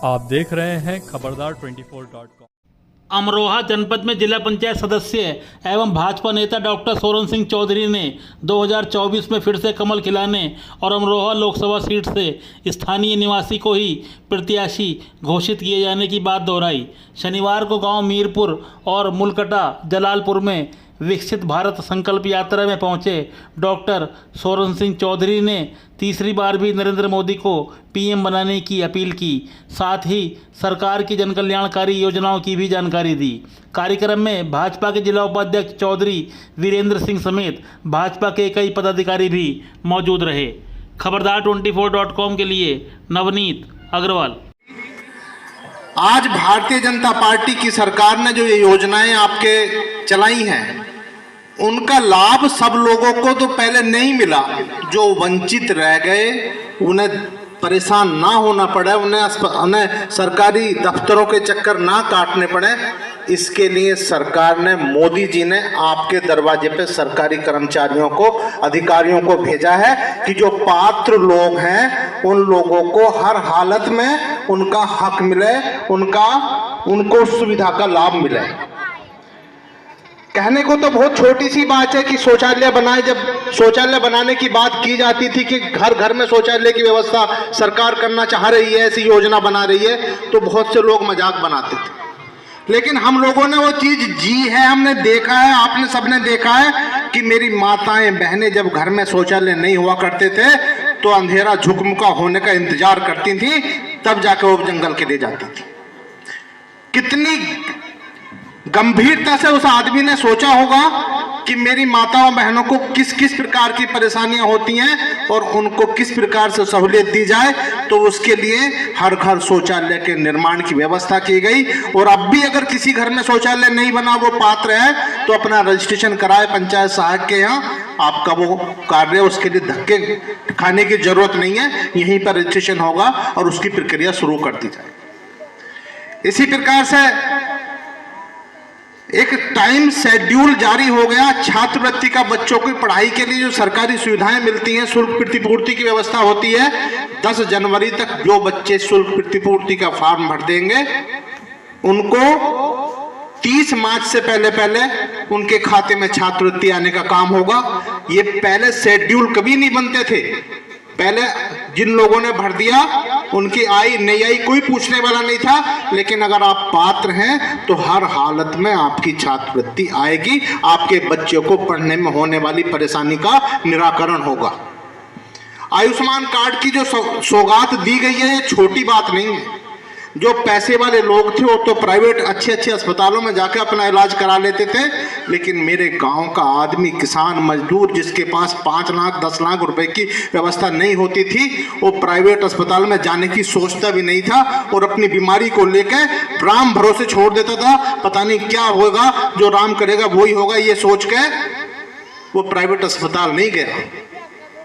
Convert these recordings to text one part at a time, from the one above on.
आप देख रहे हैं खबरदार 24.com। अमरोहा जनपद में जिला पंचायत सदस्य एवं भाजपा नेता डॉक्टर सोरन सिंह चौधरी ने 2024 में फिर से कमल खिलाने और अमरोहा लोकसभा सीट से स्थानीय निवासी को ही प्रत्याशी घोषित किए जाने की बात दोहराई। शनिवार को गांव मीरपुर और मुलकटा जलालपुर में विकसित भारत संकल्प यात्रा में पहुंचे डॉक्टर सोरन सिंह चौधरी ने तीसरी बार भी नरेंद्र मोदी को पीएम बनाने की अपील की। साथ ही सरकार की जनकल्याणकारी योजनाओं की भी जानकारी दी। कार्यक्रम में भाजपा के जिला उपाध्यक्ष चौधरी वीरेंद्र सिंह समेत भाजपा के कई पदाधिकारी भी मौजूद रहे। खबरदार 24.com के लिए नवनीत अग्रवाल। आज भारतीय जनता पार्टी की सरकार ने जो ये योजनाएं आपके चलाई हैं, उनका लाभ सब लोगों को तो पहले नहीं मिला। जो वंचित रह गए उन्हें परेशान ना होना पड़े, उन्हें सरकारी दफ्तरों के चक्कर ना काटने पड़े, इसके लिए सरकार ने, मोदी जी ने आपके दरवाजे पे सरकारी कर्मचारियों को, अधिकारियों को भेजा है कि जो पात्र लोग हैं उन लोगों को हर हालत में उनका हक मिले, उनको सुविधा का लाभ मिले। कहने को तो बहुत छोटी सी बात है कि शौचालय बनाए। जब शौचालय बनाने की बात की जाती थी कि घर घर में शौचालय की व्यवस्था सरकार करना चाह रही है, ऐसी योजना बना रही है, तो बहुत से लोग मजाक बनाते थे। लेकिन हम लोगों ने वो चीज जी है, हमने देखा है, आपने सबने देखा है कि मेरी माताएं बहनें जब घर में शौचालय नहीं हुआ करते थे तो अंधेरा झुकमुका होने का इंतजार करती थी, तब जाकर वो जंगल के लिए जाती थी। कितनी गंभीरता से उस आदमी ने सोचा होगा कि मेरी माताओं बहनों को किस किस प्रकार की परेशानियां होती हैं और उनको किस प्रकार से सहूलियत दी जाए। तो उसके लिए हर घर शौचालय के निर्माण की व्यवस्था की गई। और अब भी अगर किसी घर में शौचालय नहीं बना, वो पात्र है, तो अपना रजिस्ट्रेशन कराए पंचायत सहायक के यहाँ। आपका वो कार्य, उसके लिए धक्के खाने की जरूरत नहीं है, यहीं पर रजिस्ट्रेशन होगा और उसकी प्रक्रिया शुरू कर दी जाए। इसी प्रकार से एक टाइम शेड्यूल जारी हो गया छात्रवृत्ति का। बच्चों की पढ़ाई के लिए जो सरकारी सुविधाएं मिलती हैं, शुल्क प्रतिपूर्ति की व्यवस्था होती है। 10 जनवरी तक जो बच्चे शुल्क प्रतिपूर्ति का फॉर्म भर देंगे, उनको 30 मार्च से पहले उनके खाते में छात्रवृत्ति आने का काम होगा। ये पहले शेड्यूल कभी नहीं बनते थे। पहले जिन लोगों ने भर दिया उनकी आई नहीं आई कोई पूछने वाला नहीं था, लेकिन अगर आप पात्र हैं तो हर हालत में आपकी छात्रवृत्ति आएगी। आपके बच्चों को पढ़ने में होने वाली परेशानी का निराकरण होगा। आयुष्मान कार्ड की जो सौगात दी गई है, ये छोटी बात नहीं है। जो पैसे वाले लोग थे वो तो प्राइवेट अच्छे अस्पतालों में जाकर अपना इलाज करा लेते थे, लेकिन मेरे गांव का आदमी, किसान मजदूर, जिसके पास 5 लाख 10 लाख रुपए की व्यवस्था नहीं होती थी, वो प्राइवेट अस्पताल में जाने की सोचता भी नहीं था और अपनी बीमारी को लेकर राम भरोसे छोड़ देता था। पता नहीं क्या होगा, जो राम करेगा वही होगा, ये सोच के वो प्राइवेट अस्पताल नहीं गया।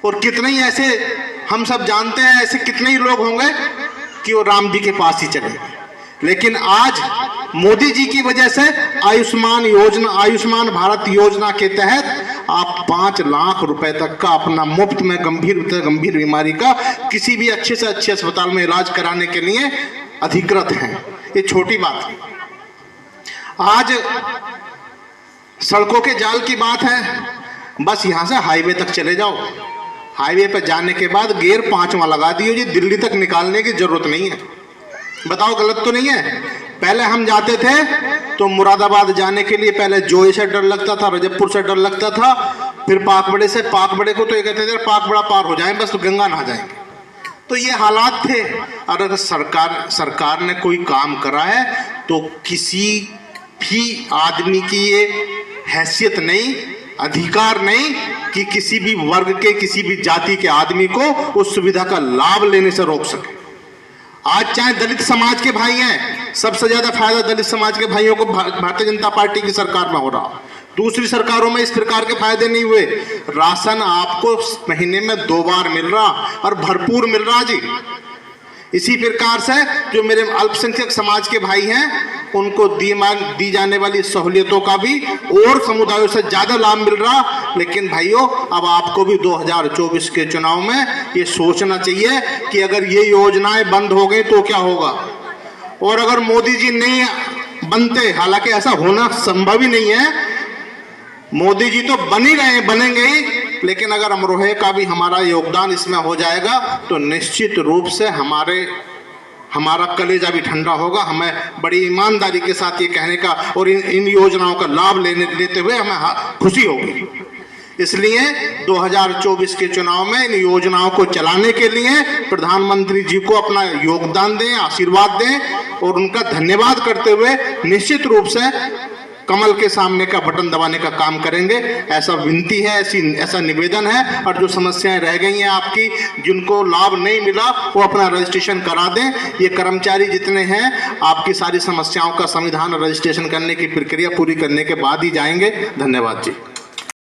और कितने ही ऐसे, हम सब जानते हैं, ऐसे कितने ही लोग होंगे कि वो राम जी के पास ही चले। लेकिन आज मोदी जी की वजह से आयुष्मान योजना, आयुष्मान भारत योजना के तहत आप 5 लाख रुपए तक का अपना मुफ्त में गंभीर बीमारी का किसी भी अच्छे से अच्छे अस्पताल में इलाज कराने के लिए अधिकृत हैं। ये छोटी बात है। आज सड़कों के जाल की बात है, बस यहां से हाईवे तक चले जाओ। हाईवे पर जाने के बाद गियर 5वां लगा दियो जी, दिल्ली तक निकालने की जरूरत नहीं है। बताओ गलत तो नहीं है? पहले हम जाते थे तो मुरादाबाद जाने के लिए पहले जोई से डर लगता था, रजबपुर से डर लगता था, फिर पाकबड़े से, पाकबड़े को तो ये कहते थे पाकबड़ा पार हो जाए बस, तो गंगा नहा जाएंगे। तो ये हालात थे। और अगर सरकार ने कोई काम करा है तो किसी भी आदमी की ये हैसियत नहीं, अधिकार नहीं कि किसी भी वर्ग के, किसी भी जाति के आदमी को उस सुविधा का लाभ लेने से रोक सके। आज चाहे दलित समाज के भाई हैं, सबसे ज्यादा फायदा दलित समाज के भाइयों को भारतीय जनता पार्टी की सरकार में हो रहा। दूसरी सरकारों में इस प्रकार के फायदे नहीं हुए। राशन आपको महीने में 2 बार मिल रहा और भरपूर मिल रहा जी। इसी प्रकार से जो मेरे अल्पसंख्यक समाज के भाई हैं, उनको दी जाने वाली सहूलियतों का भी और समुदायों से ज्यादा लाभ मिल रहा। लेकिन भाइयों, अब आपको भी 2024 के चुनाव में ये सोचना चाहिए कि अगर ये योजनाएं बंद हो गई तो क्या होगा। और अगर मोदी जी नहीं बनते, हालांकि ऐसा होना संभव ही नहीं है, मोदी जी तो बन ही रहे, बनेंगे ही, लेकिन अगर अमरोहे का भी हमारा योगदान इसमें हो जाएगा तो निश्चित रूप से हमारा कलेजा भी ठंडा होगा। हमें बड़ी ईमानदारी के साथ ये कहने का और इन योजनाओं का लाभ लेते हुए हमें खुशी होगी। इसलिए 2024 के चुनाव में इन योजनाओं को चलाने के लिए प्रधानमंत्री जी को अपना योगदान दें, आशीर्वाद दें और उनका धन्यवाद करते हुए निश्चित रूप से कमल के सामने का बटन दबाने का काम करेंगे। ऐसा विनती है, ऐसा निवेदन है। और जो समस्याएं रह गई हैं आपकी, जिनको लाभ नहीं मिला, वो अपना रजिस्ट्रेशन करा दें। ये कर्मचारी जितने हैं, आपकी सारी समस्याओं का समाधान रजिस्ट्रेशन करने की प्रक्रिया पूरी करने के बाद ही जाएंगे। धन्यवाद जी।